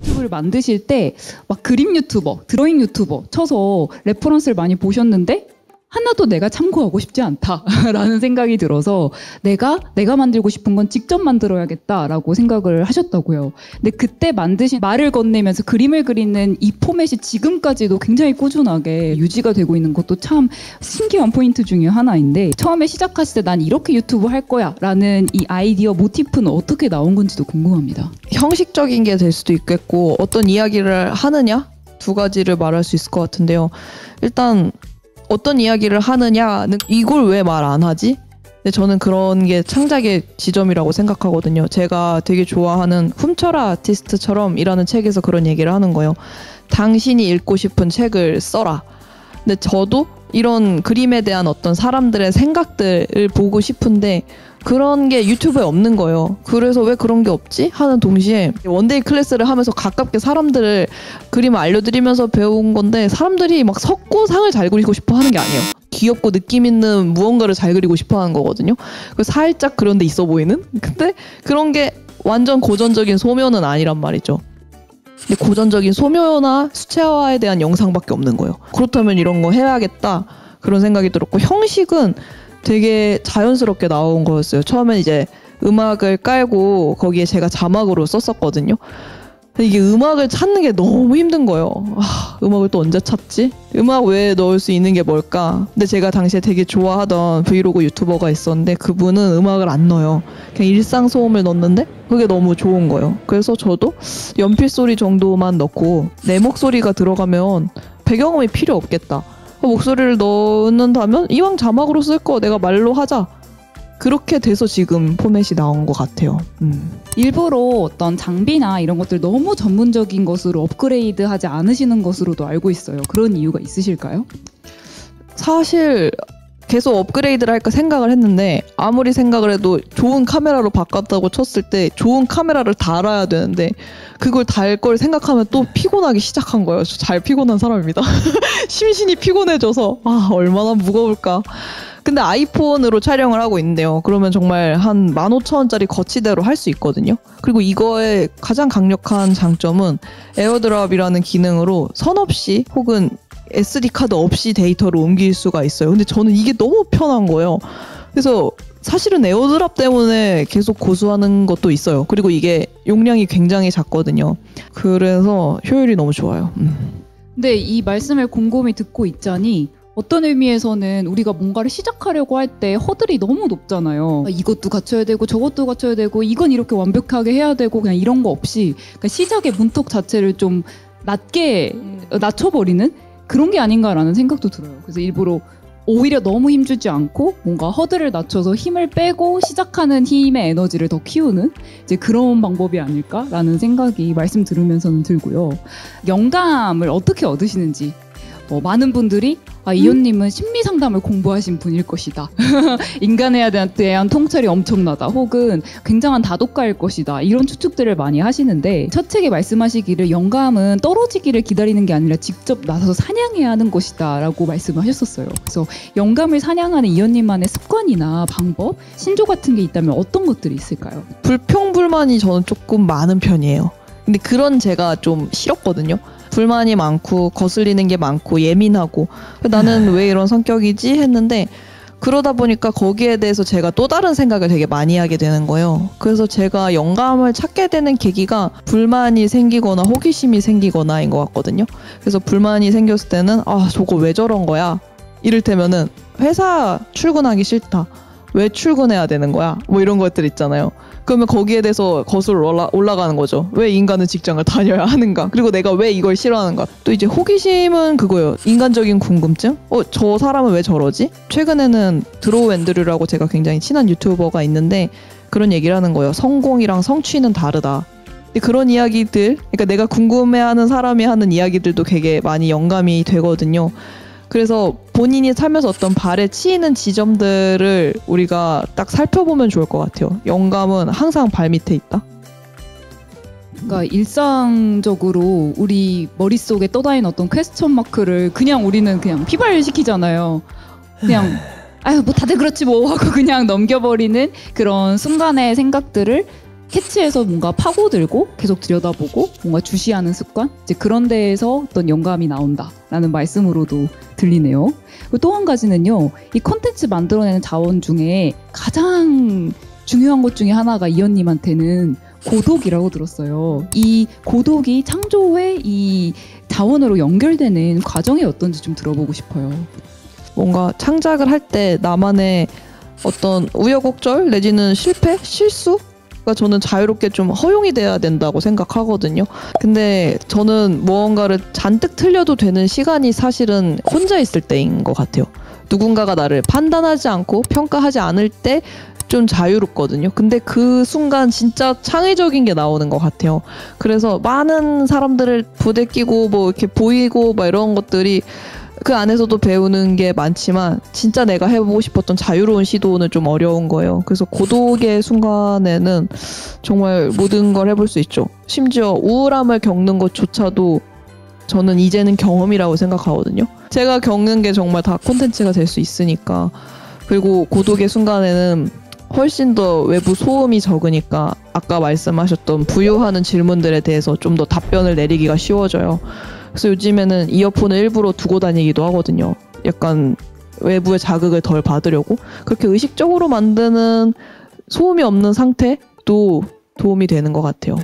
유튜브를 만드실 때 막 그림 유튜버, 드로잉 유튜버 쳐서 레퍼런스를 많이 보셨는데 하나도 내가 참고하고 싶지 않다라는 생각이 들어서 내가 만들고 싶은 건 직접 만들어야겠다라고 생각을 하셨다고요. 근데 그때 만드신 말을 건네면서 그림을 그리는 이 포맷이 지금까지도 굉장히 꾸준하게 유지가 되고 있는 것도 참 신기한 포인트 중에 하나인데, 처음에 시작하실 때 난 이렇게 유튜브 할 거야 라는 이 아이디어 모티프는 어떻게 나온 건지도 궁금합니다. 형식적인 게 될 수도 있겠고 어떤 이야기를 하느냐, 두 가지를 말할 수 있을 것 같은데요. 일단 어떤 이야기를 하느냐는 이걸 왜 말 안 하지? 근데 저는 그런 게 창작의 지점이라고 생각하거든요. 제가 되게 좋아하는 훔쳐라 아티스트처럼 이라는 책에서 그런 얘기를 하는 거예요. 당신이 읽고 싶은 책을 써라. 근데 저도 이런 그림에 대한 어떤 사람들의 생각들을 보고 싶은데 그런 게 유튜브에 없는 거예요. 그래서 왜 그런 게 없지? 하는 동시에 원데이 클래스를 하면서 가깝게 사람들을 그림을 알려드리면서 배운 건데, 사람들이 막 섞고 상을 잘 그리고 싶어 하는 게 아니에요. 귀엽고 느낌 있는 무언가를 잘 그리고 싶어 하는 거거든요. 살짝 그런 데 있어 보이는? 근데 그런 게 완전 고전적인 소묘는 아니란 말이죠. 근데 고전적인 소묘나 수채화에 대한 영상밖에 없는 거예요. 그렇다면 이런 거 해야겠다 그런 생각이 들었고, 형식은 되게 자연스럽게 나온 거였어요. 처음엔 이제 음악을 깔고 거기에 제가 자막으로 썼었거든요. 근데 이게 음악을 찾는 게 너무 힘든 거예요. 음악을 또 언제 찾지? 음악 외에 넣을 수 있는 게 뭘까? 근데 제가 당시에 되게 좋아하던 브이로그 유튜버가 있었는데 그분은 음악을 안 넣어요. 그냥 일상 소음을 넣는데 그게 너무 좋은 거예요. 그래서 저도 연필 소리 정도만 넣고 내 목소리가 들어가면 배경음이 필요 없겠다. 목소리를 넣는다면 이왕 자막으로 쓸 거 내가 말로 하자. 그렇게 돼서 지금 포맷이 나온 것 같아요. 일부러 어떤 장비나 이런 것들 너무 전문적인 것으로 업그레이드하지 않으시는 것으로도 알고 있어요. 그런 이유가 있으실까요? 사실 계속 업그레이드를 할까 생각을 했는데, 아무리 생각을 해도 좋은 카메라로 바꿨다고 쳤을 때 좋은 카메라를 달아야 되는데 그걸 달 걸 생각하면 또 피곤하기 시작한 거예요. 저 잘 피곤한 사람입니다. 심신이 피곤해져서 얼마나 무거울까. 근데 아이폰으로 촬영을 하고 있는데요. 그러면 정말 한 15,000원짜리 거치대로 할 수 있거든요. 그리고 이거의 가장 강력한 장점은 에어드랍이라는 기능으로 선 없이 혹은 SD카드 없이 데이터를 옮길 수가 있어요. 근데 저는 이게 너무 편한 거예요. 그래서 사실은 에어드랍 때문에 계속 고수하는 것도 있어요. 그리고 이게 용량이 굉장히 작거든요. 그래서 효율이 너무 좋아요. 근데 이 말씀을 곰곰이 듣고 있자니 어떤 의미에서는 우리가 뭔가를 시작하려고 할 때 허들이 너무 높잖아요. 이것도 갖춰야 되고 저것도 갖춰야 되고 이건 이렇게 완벽하게 해야 되고 그냥 이런 거 없이 그러니까 시작의 문턱 자체를 좀 낮게 낮춰버리는 그런 게 아닌가라는 생각도 들어요. 그래서 일부러 오히려 너무 힘주지 않고 뭔가 허들을 낮춰서 힘을 빼고 시작하는 힘의 에너지를 더 키우는 이제 그런 방법이 아닐까라는 생각이 말씀 들으면서는 들고요. 영감을 어떻게 얻으시는지 많은 분들이 이현님은 심리상담을 공부하신 분일 것이다. 인간에 대한 통찰이 엄청나다. 혹은 굉장한 다독가일 것이다. 이런 추측들을 많이 하시는데 첫 책에 말씀하시기를 영감은 떨어지기를 기다리는 게 아니라 직접 나서서 사냥해야 하는 것이다 라고 말씀하셨었어요. 그래서 영감을 사냥하는 이현님만의 습관이나 방법, 신조 같은 게 있다면 어떤 것들이 있을까요? 불평불만이 저는 조금 많은 편이에요. 근데 그런 제가 좀 싫었거든요. 불만이 많고 거슬리는 게 많고 예민하고 나는 왜 이런 성격이지 했는데, 그러다 보니까 거기에 대해서 제가 또 다른 생각을 되게 많이 하게 되는 거예요. 그래서 제가 영감을 찾게 되는 계기가 불만이 생기거나 호기심이 생기거나인 것 같거든요. 그래서 불만이 생겼을 때는 저거 왜 저런 거야? 이를테면은 회사 출근하기 싫다. 왜 출근해야 되는 거야? 뭐 이런 것들 있잖아요. 그러면 거기에 대해서 거슬러 올라가는 거죠. 왜 인간은 직장을 다녀야 하는가? 그리고 내가 왜 이걸 싫어하는가? 또 이제 호기심은 그거예요. 인간적인 궁금증? 저 사람은 왜 저러지? 최근에는 드로우 앤드류라고 제가 굉장히 친한 유튜버가 있는데 그런 얘기를 하는 거예요. 성공이랑 성취는 다르다. 근데 그런 이야기들, 그러니까 내가 궁금해하는 사람이 하는 이야기들도 되게 많이 영감이 되거든요. 그래서 본인이 살면서 어떤 발에 치이는 지점들을 우리가 딱 살펴보면 좋을 것 같아요. 영감은 항상 발 밑에 있다. 그러니까 일상적으로 우리 머릿속에 떠다니는 어떤 퀘스천 마크를 그냥 우리는 그냥 피발시키잖아요. 그냥 뭐 다들 그렇지 뭐 하고 그냥 넘겨버리는 그런 순간의 생각들을 캐치해서 뭔가 파고들고 계속 들여다보고 뭔가 주시하는 습관, 이제 그런 데에서 어떤 영감이 나온다라는 말씀으로도 들리네요. 또 한 가지는요, 이 콘텐츠 만들어내는 자원 중에 가장 중요한 것 중에 하나가 이현님한테는 고독이라고 들었어요. 이 고독이 창조의 이 자원으로 연결되는 과정이 어떤지 좀 들어보고 싶어요. 뭔가 창작을 할 때 나만의 어떤 우여곡절 내지는 실패, 실수가 저는 자유롭게 좀 허용이 돼야 된다고 생각하거든요. 근데 저는 무언가를 잔뜩 틀려도 되는 시간이 사실은 혼자 있을 때인 것 같아요. 누군가가 나를 판단하지 않고 평가하지 않을 때 좀 자유롭거든요. 근데 그 순간 진짜 창의적인 게 나오는 것 같아요. 그래서 많은 사람들을 부대끼고 뭐 이렇게 보이고 막 이런 것들이 그 안에서도 배우는 게 많지만 진짜 내가 해보고 싶었던 자유로운 시도는 좀 어려운 거예요. 그래서 고독의 순간에는 정말 모든 걸 해볼 수 있죠. 심지어 우울함을 겪는 것조차도 저는 이제는 경험이라고 생각하거든요. 제가 겪는 게 정말 다 콘텐츠가 될 수 있으니까. 그리고 고독의 순간에는 훨씬 더 외부 소음이 적으니까 아까 말씀하셨던 부유하는 질문들에 대해서 좀 더 답변을 내리기가 쉬워져요. 그래서 요즘에는 이어폰을 일부러 두고 다니기도 하거든요. 약간 외부의 자극을 덜 받으려고. 그렇게 의식적으로 만드는 소음이 없는 상태도 도움이 되는 것 같아요.